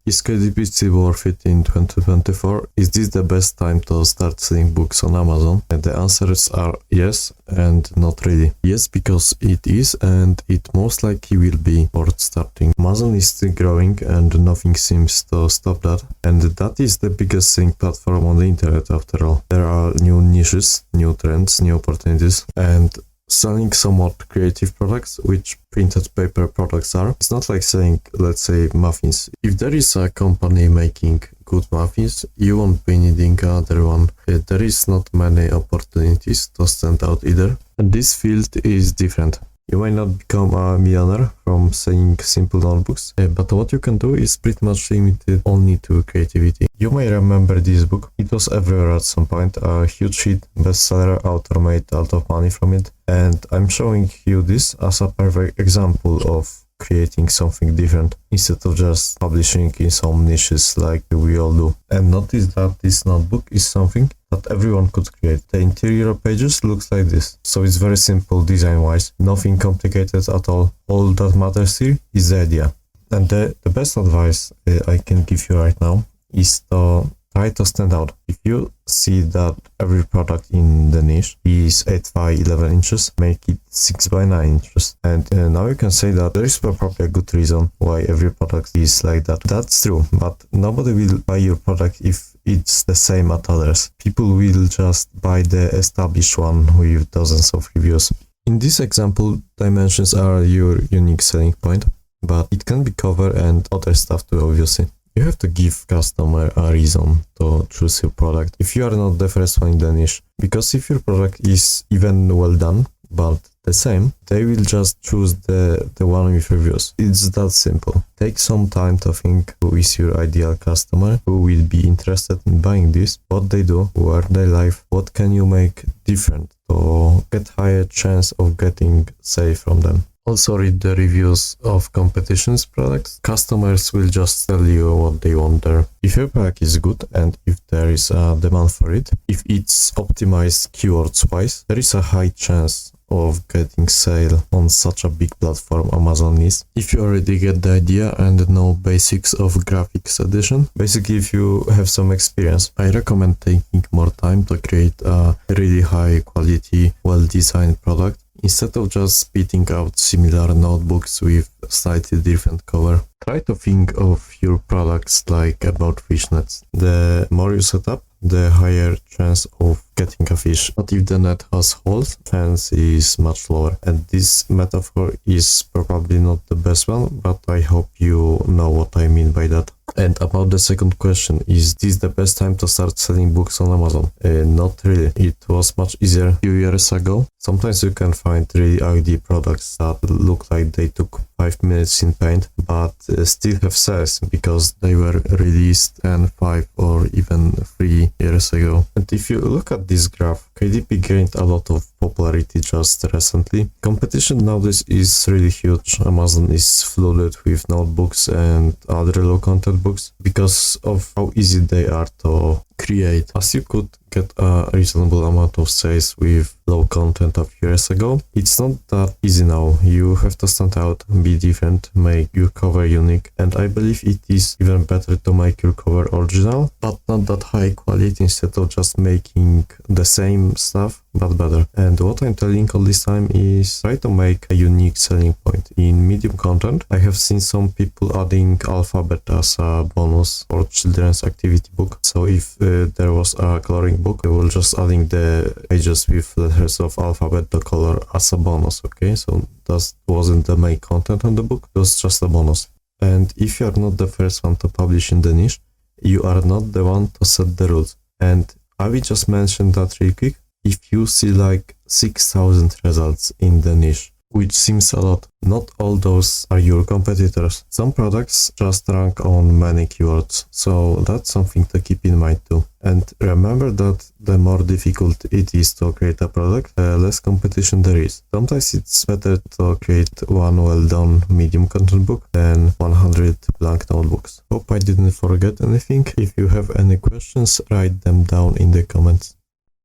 Is KDP still worth it in 2024? Is this the best time to start selling books on Amazon? And the answers are yes and not really. Yes, because it is, and it most likely will be worth starting. Amazon is still growing and nothing seems to stop that. And that is the biggest selling platform on the internet after all. There are new niches, new trends, new opportunities, and selling somewhat creative products, which printed paper products are. It's not like selling, let's say, muffins. If there is a company making good muffins, you won't be needing another one. There is not many opportunities to stand out either. And this field is different. You might not become a millionaire from selling simple notebooks, but what you can do is pretty much limited only to creativity. You may remember this book. It was everywhere at some point, a huge hit, bestseller, author made a lot of money from it. And I'm showing you this as a perfect example of creating something different instead of just publishing in some niches like we all do. And notice that this notebook is something that everyone could create. The interior pages looks like this, so it's very simple design wise, nothing complicated at all. All that matters here is the idea. And the best advice I can give you right now is to try to stand out. If you see that every product in the niche is 8 by 11 inches, make it 6 by 9 inches. And now you can say that there is probably a good reason why every product is like that. That's true, but nobody will buy your product if it's the same as others. People will just buy the established one with dozens of reviews. In this example, dimensions are your unique selling point, but it can be cover and other stuff too, obviously. You have to give customer a reason to choose your product if you are not the first one in the niche. Because if your product is even well done, but the same, they will just choose the one with reviews. It's that simple. Take some time to think who is your ideal customer, who will be interested in buying this, what they do, where they live, what can you make different to get higher chance of getting sale from them. Also read the reviews of competition's products. Customers will just tell you what they want there. If your product is good and if there is a demand for it, if it's optimized keywords wise, there is a high chance of getting sale on such a big platform Amazon is. If you already get the idea and know basics of graphics edition, basically if you have some experience, I recommend taking more time to create a really high quality, well-designed product instead of just spitting out similar notebooks with slightly different cover. Try to think of your products like about fishnets. The more you set up, the higher chance of getting a fish. But if the net has holes, chance is much lower. And this metaphor is probably not the best one, but I hope you know what I mean by that. And about the second question, is this the best time to start selling books on Amazon? Not really. It was much easier a few years ago. Sometimes you can find really ugly products that look like they took 5 minutes in paint, but still have sales because they were released 10, 5 or even 3 years ago. And if you look at this graph, KDP gained a lot of popularity just recently. Competition nowadays is really huge. Amazon is flooded with notebooks and other low content books because of how easy they are to create. As you could get a reasonable amount of sales with low content a few years ago, it's not that easy now. You have to stand out, be different, make your cover unique, and I believe it is even better to make your cover original, but not that high quality instead of just making the same stuff but better. And what I'm telling all this time is try to make a unique selling point. In medium content, I have seen some people adding alphabet as a bonus for children's activity book. So if there was a coloring book, they will just adding the pages with letters of alphabet, the color as a bonus, okay? So that wasn't the main content on the book, it was just a bonus. And if you are not the first one to publish in the niche, you are not the one to set the rules. And I will just mention that real quick. If you see like 6,000 results in the niche, which seems a lot, not all those are your competitors. Some products just rank on many keywords, so that's something to keep in mind too. And remember that the more difficult it is to create a product, the less competition there is. Sometimes it's better to create one well-done medium content book than 100 blank notebooks. Hope I didn't forget anything. If you have any questions, write them down in the comments.